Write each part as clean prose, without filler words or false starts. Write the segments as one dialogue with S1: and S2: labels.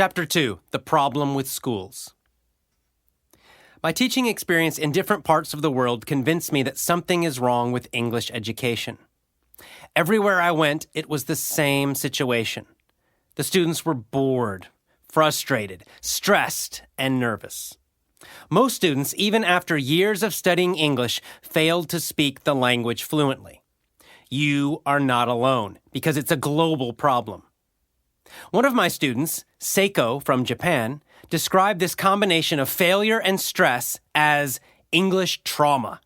S1: Chapter 2, The Problem with Schools. My teaching experience in different parts of the world convinced me that something is wrong with English education. Everywhere I went, it was the same situation. The students were bored, frustrated, stressed, and nervous. Most students, even after years of studying English, failed to speak the language fluently. You are not alone, because it's a global problem. One of my students, Seiko from Japan, described this combination of failure and stress as English trauma.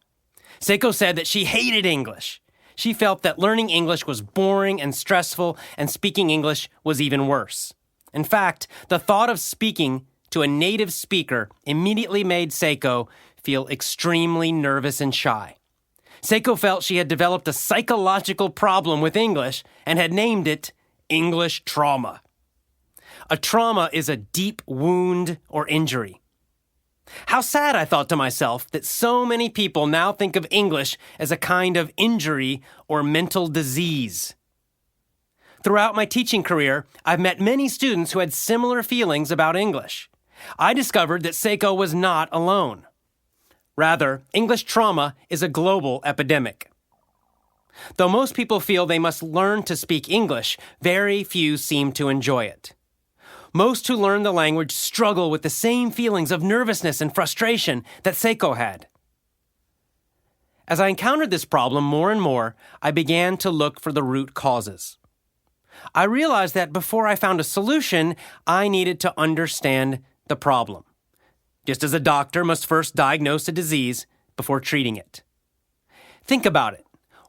S1: Seiko said that she hated English. She felt that learning English was boring and stressful, and speaking English was even worse. In fact, the thought of speaking to a native speaker immediately made Seiko feel extremely nervous and shy. Seiko felt she had developed a psychological problem with English and had named it English trauma. A trauma is a deep wound or injury. How sad, I thought to myself, that so many people now think of English as a kind of injury or mental disease. Throughout my teaching career, I've met many students who had similar feelings about English. I discovered that Seiko was not alone. Rather, English trauma is a global epidemic. Though most people feel they must learn to speak English, very few seem to enjoy it. Most who learn the language struggle with the same feelings of nervousness and frustration that Seiko had. As I encountered this problem more and more, I began to look for the root causes. I realized that before I found a solution, I needed to understand the problem. Just as a doctor must first diagnose a disease before treating it. Think about it.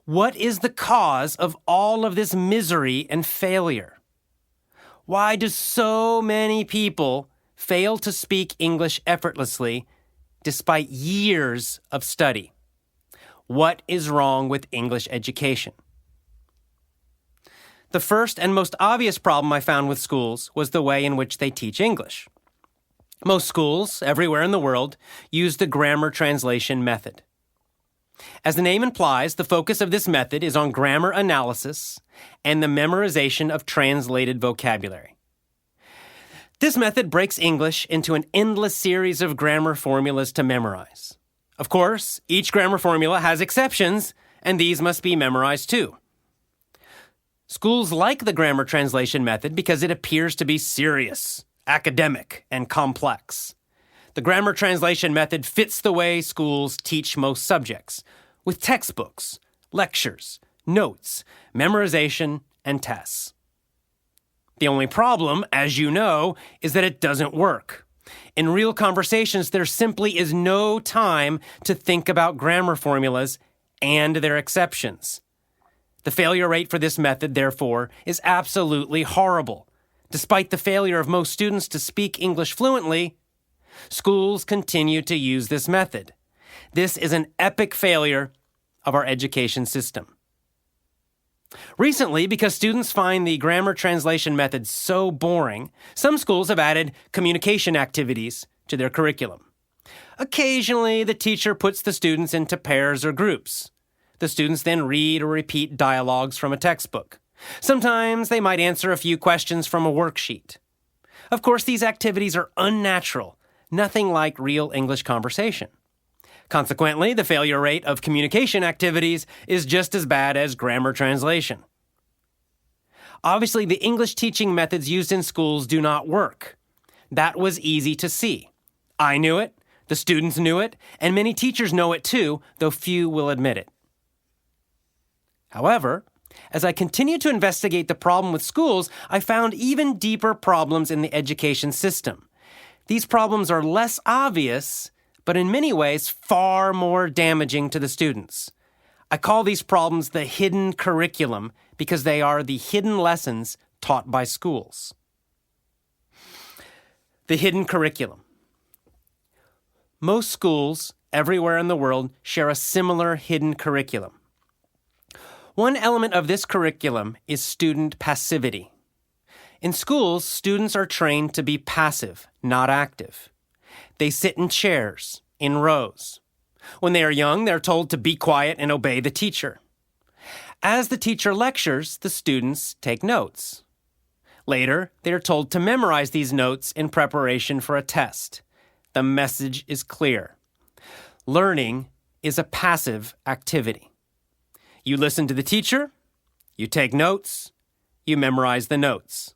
S1: What is the cause of all of this misery and failure? Why do so many people fail to speak English effortlessly despite years of study? What is wrong with English education? The first and most obvious problem I found with schools was the way in which they teach English. Most schools, everywhere in the world, use the grammar translation method. As the name implies, the focus of this method is on grammar analysis and the memorization of translated vocabulary. This method breaks English into an endless series of grammar formulas to memorize. Of course, each grammar formula has exceptions, and these must be memorized too. Schools like the grammar translation method because it appears to be serious, academic, and complex. The grammar translation method fits the way schools teach most subjects, with textbooks, lectures, notes, memorization, and tests. The only problem, as you know, is that it doesn't work. In real conversations, there simply is no time to think about grammar formulas and their exceptions. The failure rate for this method, therefore, is absolutely horrible. Despite the failure of most students to speak English fluently, schools continue to use this method. This is an epic failure of our education system. Recently, because students find the grammar translation method so boring, some schools have added communication activities to their curriculum. Occasionally, the teacher puts the students into pairs or groups. The students then read or repeat dialogues from a textbook. Sometimes they might answer a few questions from a worksheet. Of course, these activities are unnatural, nothing like real English conversation. Consequently, the failure rate of communication activities is just as bad as grammar translation. Obviously, the English teaching methods used in schools do not work. That was easy to see. I knew it, the students knew it, and many teachers know it too, though few will admit it. However, as I continued to investigate the problem with schools, I found even deeper problems in the education system. These problems are less obvious, but in many ways far more damaging to the students. I call these problems the hidden curriculum because they are the hidden lessons taught by schools. The hidden curriculum. Most schools everywhere in the world share a similar hidden curriculum. One element of this curriculum is student passivity. In schools, students are trained to be passive, not active. They sit in chairs, in rows. When they are young, they're told to be quiet and obey the teacher. As the teacher lectures, the students take notes. Later, they are told to memorize these notes in preparation for a test. The message is clear. Learning is a passive activity. You listen to the teacher, you take notes, you memorize the notes.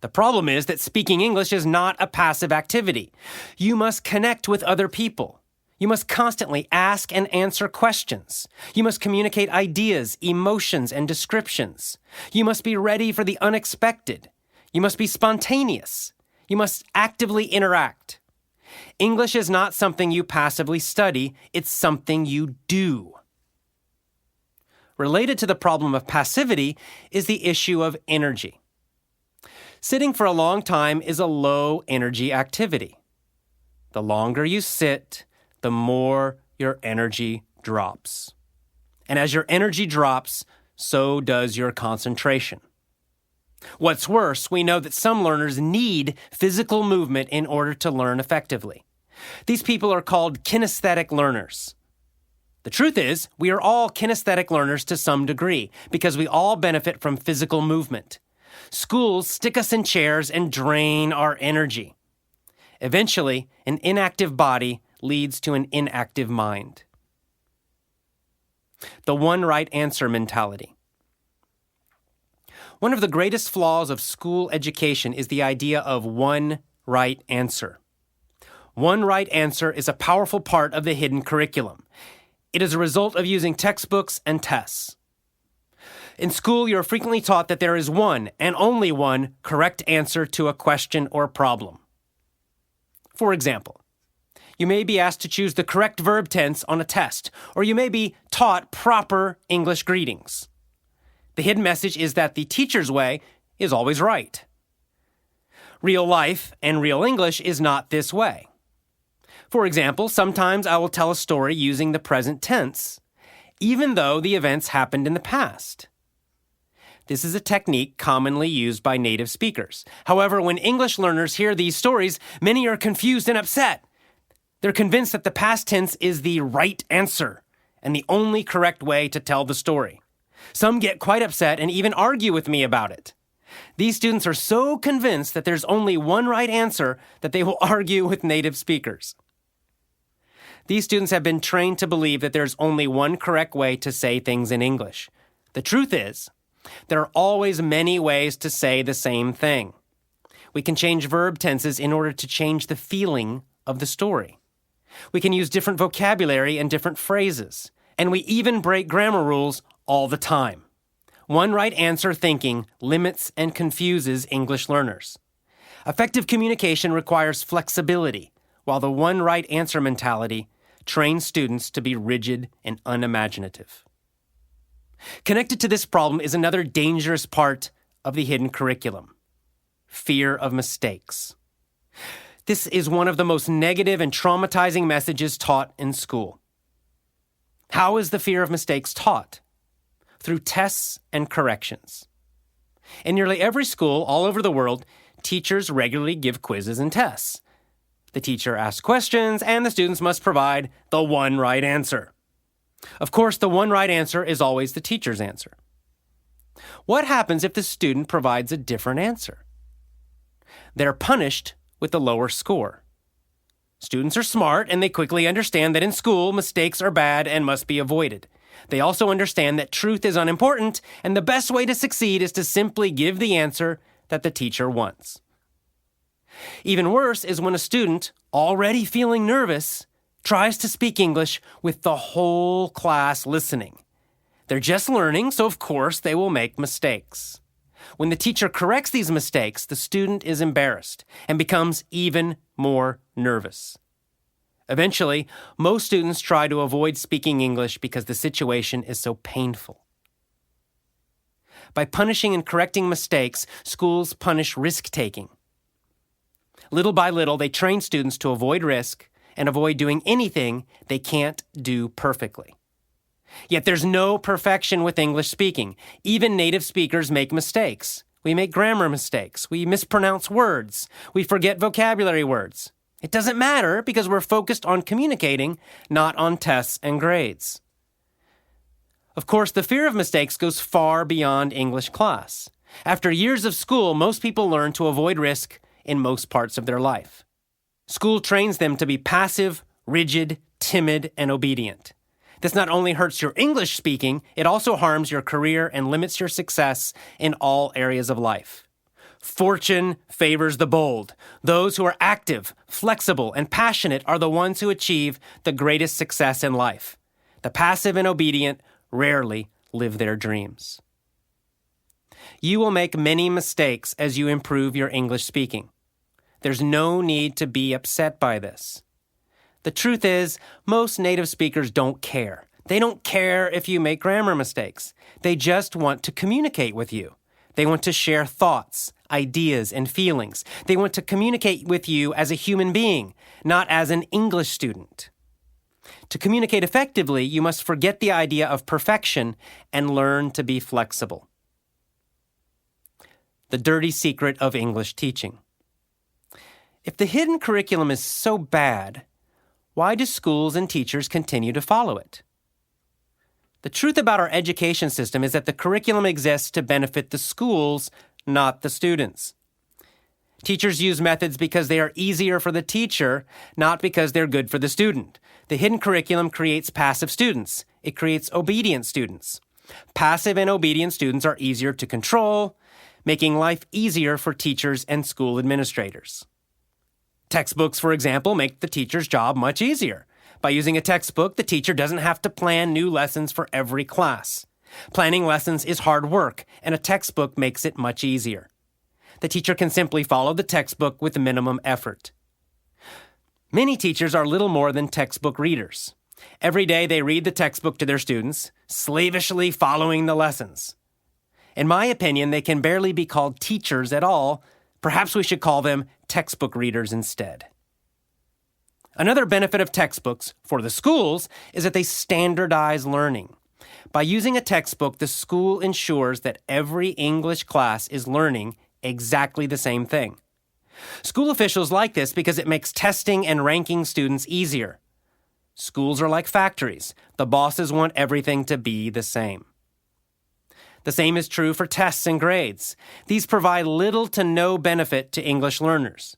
S1: The problem is that speaking English is not a passive activity. You must connect with other people. You must constantly ask and answer questions. You must communicate ideas, emotions, and descriptions. You must be ready for the unexpected. You must be spontaneous. You must actively interact. English is not something you passively study, it's something you do. Related to the problem of passivity is the issue of energy. Sitting for a long time is a low-energy activity. The longer you sit, the more your energy drops. And as your energy drops, so does your concentration. What's worse, we know that some learners need physical movement in order to learn effectively. These people are called kinesthetic learners. The truth is, we are all kinesthetic learners to some degree because we all benefit from physical movement. Schools stick us in chairs and drain our energy. Eventually, an inactive body leads to an inactive mind. The one right answer mentality. One of the greatest flaws of school education is the idea of one right answer. One right answer is a powerful part of the hidden curriculum. It is a result of using textbooks and tests. In school, you are frequently taught that there is one and only one correct answer to a question or problem. For example, you may be asked to choose the correct verb tense on a test, or you may be taught proper English greetings. The hidden message is that the teacher's way is always right. Real life and real English is not this way. For example, sometimes I will tell a story using the present tense, even though the events happened in the past. This is a technique commonly used by native speakers. However, when English learners hear these stories, many are confused and upset. They're convinced that the past tense is the right answer and the only correct way to tell the story. Some get quite upset and even argue with me about it. These students are so convinced that there's only one right answer that they will argue with native speakers. These students have been trained to believe that there's only one correct way to say things in English. The truth is, there are always many ways to say the same thing. We can change verb tenses in order to change the feeling of the story. We can use different vocabulary and different phrases. And we even break grammar rules all the time. One right answer thinking limits and confuses English learners. Effective communication requires flexibility, while the one right answer mentality trains students to be rigid and unimaginative. Connected to this problem is another dangerous part of the hidden curriculum: fear of mistakes. This is one of the most negative and traumatizing messages taught in school. How is the fear of mistakes taught? Through tests and corrections. In nearly every school all over the world, teachers regularly give quizzes and tests. The teacher asks questions, and the students must provide the one right answer. Of course, the one right answer is always the teacher's answer. What happens if the student provides a different answer? They're punished with the lower score. Students are smart, and they quickly understand that in school, mistakes are bad and must be avoided. They also understand that truth is unimportant, and the best way to succeed is to simply give the answer that the teacher wants. Even worse is when a student, already feeling nervous, tries to speak English with the whole class listening. They're just learning, so of course they will make mistakes. When the teacher corrects these mistakes, the student is embarrassed and becomes even more nervous. Eventually, most students try to avoid speaking English because the situation is so painful. By punishing and correcting mistakes, schools punish risk-taking. Little by little, they train students to avoid risk and avoid doing anything they can't do perfectly. Yet there's no perfection with English speaking. Even native speakers make mistakes. We make grammar mistakes. We mispronounce words. We forget vocabulary words. It doesn't matter because we're focused on communicating, not on tests and grades. Of course, the fear of mistakes goes far beyond English class. After years of school, most people learn to avoid risk in most parts of their life. School trains them to be passive, rigid, timid, and obedient. This not only hurts your English speaking, it also harms your career and limits your success in all areas of life. Fortune favors the bold. Those who are active, flexible, and passionate are the ones who achieve the greatest success in life. The passive and obedient rarely live their dreams. You will make many mistakes as you improve your English speaking. There's no need to be upset by this. The truth is, most native speakers don't care. They don't care if you make grammar mistakes. They just want to communicate with you. They want to share thoughts, ideas, and feelings. They want to communicate with you as a human being, not as an English student. To communicate effectively, you must forget the idea of perfection and learn to be flexible. The dirty secret of English teaching. If the hidden curriculum is so bad, why do schools and teachers continue to follow it? The truth about our education system is that the curriculum exists to benefit the schools, not the students. Teachers use methods because they are easier for the teacher, not because they're good for the student. The hidden curriculum creates passive students. It creates obedient students. Passive and obedient students are easier to control, making life easier for teachers and school administrators. Textbooks, for example, make the teacher's job much easier. By using a textbook, the teacher doesn't have to plan new lessons for every class. Planning lessons is hard work, and a textbook makes it much easier. The teacher can simply follow the textbook with minimum effort. Many teachers are little more than textbook readers. Every day they read the textbook to their students, slavishly following the lessons. In my opinion, they can barely be called teachers at all. Perhaps we should call them textbook readers instead. Another benefit of textbooks for the schools is that they standardize learning. By using a textbook, the school ensures that every English class is learning exactly the same thing. School officials like this because it makes testing and ranking students easier. Schools are like factories. The bosses want everything to be the same. The same is true for tests and grades. These provide little to no benefit to English learners.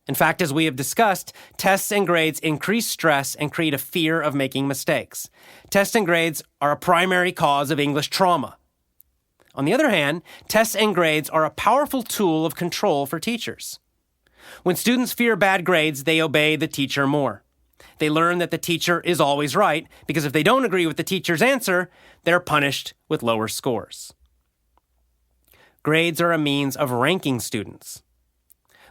S1: In fact, as we have discussed, tests and grades increase stress and create a fear of making mistakes. Tests and grades are a primary cause of English trauma. On the other hand, tests and grades are a powerful tool of control for teachers. When students fear bad grades, they obey the teacher more. They learn that the teacher is always right, because if they don't agree with the teacher's answer, they're punished with lower scores. Grades are a means of ranking students.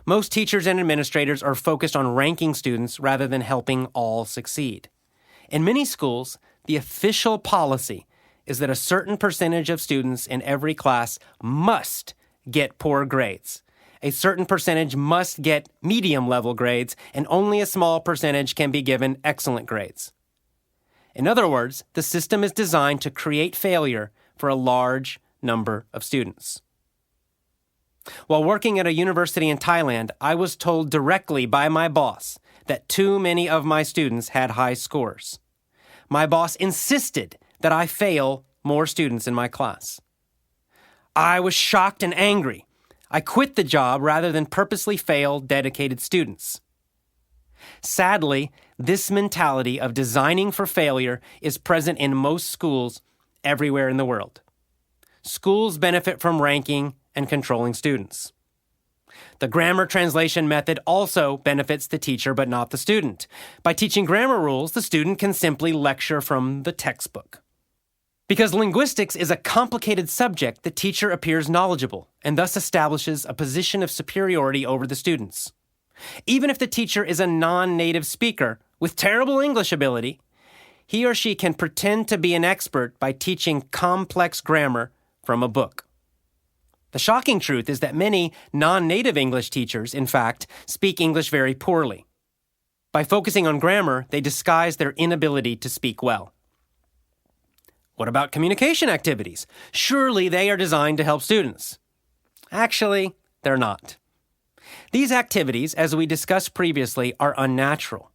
S1: Most teachers and administrators are focused on ranking students rather than helping all succeed. In many schools, the official policy is that a certain percentage of students in every class must get poor grades. A certain percentage must get medium-level grades, and only a small percentage can be given excellent grades. In other words, the system is designed to create failure for a large number of students. While working at a university in Thailand, I was told directly by my boss that too many of my students had high scores. My boss insisted that I fail more students in my class. I was shocked and angry. I quit the job rather than purposely fail dedicated students. Sadly, this mentality of designing for failure is present in most schools everywhere in the world. Schools benefit from ranking and controlling students. The grammar translation method also benefits the teacher but not the student. By teaching grammar rules, the student can simply lecture from the textbook. Because linguistics is a complicated subject, the teacher appears knowledgeable and thus establishes a position of superiority over the students. Even if the teacher is a non-native speaker with terrible English ability, he or she can pretend to be an expert by teaching complex grammar from a book. The shocking truth is that many non-native English teachers, in fact, speak English very poorly. By focusing on grammar, they disguise their inability to speak well. What about communication activities? Surely they are designed to help students. Actually, they're not. These activities, as we discussed previously, are unnatural.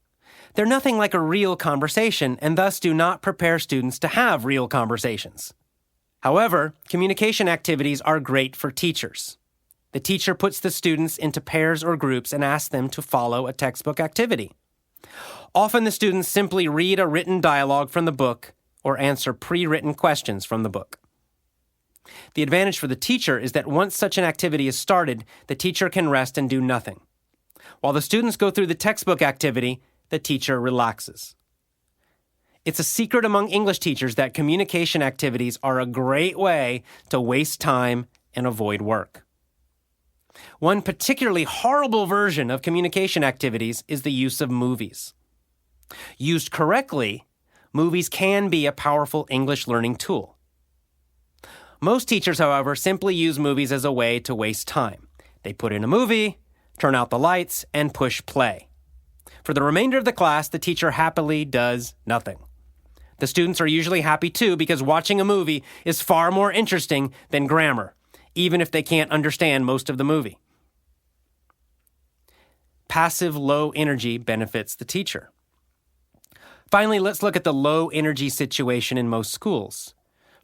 S1: They're nothing like a real conversation and thus do not prepare students to have real conversations. However, communication activities are great for teachers. The teacher puts the students into pairs or groups and asks them to follow a textbook activity. Often the students simply read a written dialogue from the book or answer pre-written questions from the book. The advantage for the teacher is that once such an activity is started, the teacher can rest and do nothing. While the students go through the textbook activity, the teacher relaxes. It's a secret among English teachers that communication activities are a great way to waste time and avoid work. One particularly horrible version of communication activities is the use of movies. Used correctly, movies can be a powerful English learning tool. Most teachers, however, simply use movies as a way to waste time. They put in a movie, turn out the lights, and push play. For the remainder of the class, the teacher happily does nothing. The students are usually happy too because watching a movie is far more interesting than grammar, even if they can't understand most of the movie. Passive low energy benefits the teacher. Finally, let's look at the low energy situation in most schools.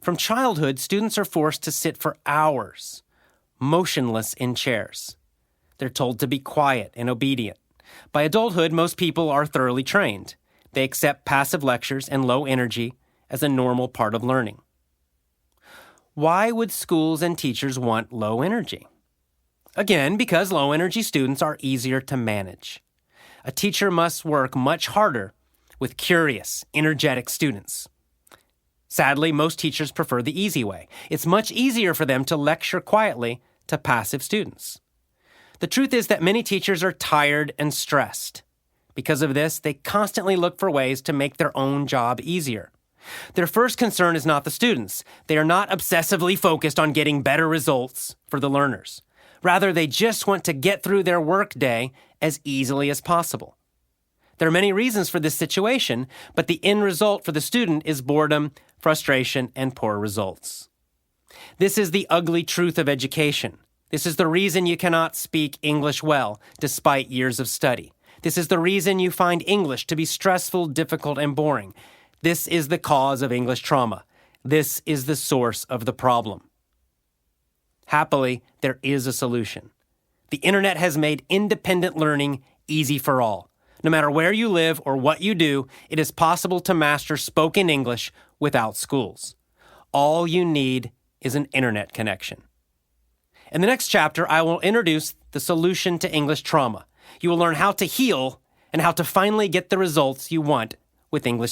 S1: From childhood, students are forced to sit for hours, motionless in chairs. They're told to be quiet and obedient. By adulthood, most people are thoroughly trained. They accept passive lectures and low energy as a normal part of learning. Why would schools and teachers want low energy? Again, because low energy students are easier to manage. A teacher must work much harder with curious, energetic students. Sadly, most teachers prefer the easy way. It's much easier for them to lecture quietly to passive students. The truth is that many teachers are tired and stressed. Because of this, they constantly look for ways to make their own job easier. Their first concern is not the students. They are not obsessively focused on getting better results for the learners. Rather, they just want to get through their workday as easily as possible. There are many reasons for this situation, but the end result for the student is boredom, frustration, and poor results. This is the ugly truth of education. This is the reason you cannot speak English well, despite years of study. This is the reason you find English to be stressful, difficult, and boring. This is the cause of English trauma. This is the source of the problem. Happily, there is a solution. The internet has made independent learning easy for all. No matter where you live or what you do, it is possible to master spoken English without schools. All you need is an internet connection. In the next chapter, I will introduce the solution to English trauma. You will learn how to heal and how to finally get the results you want with English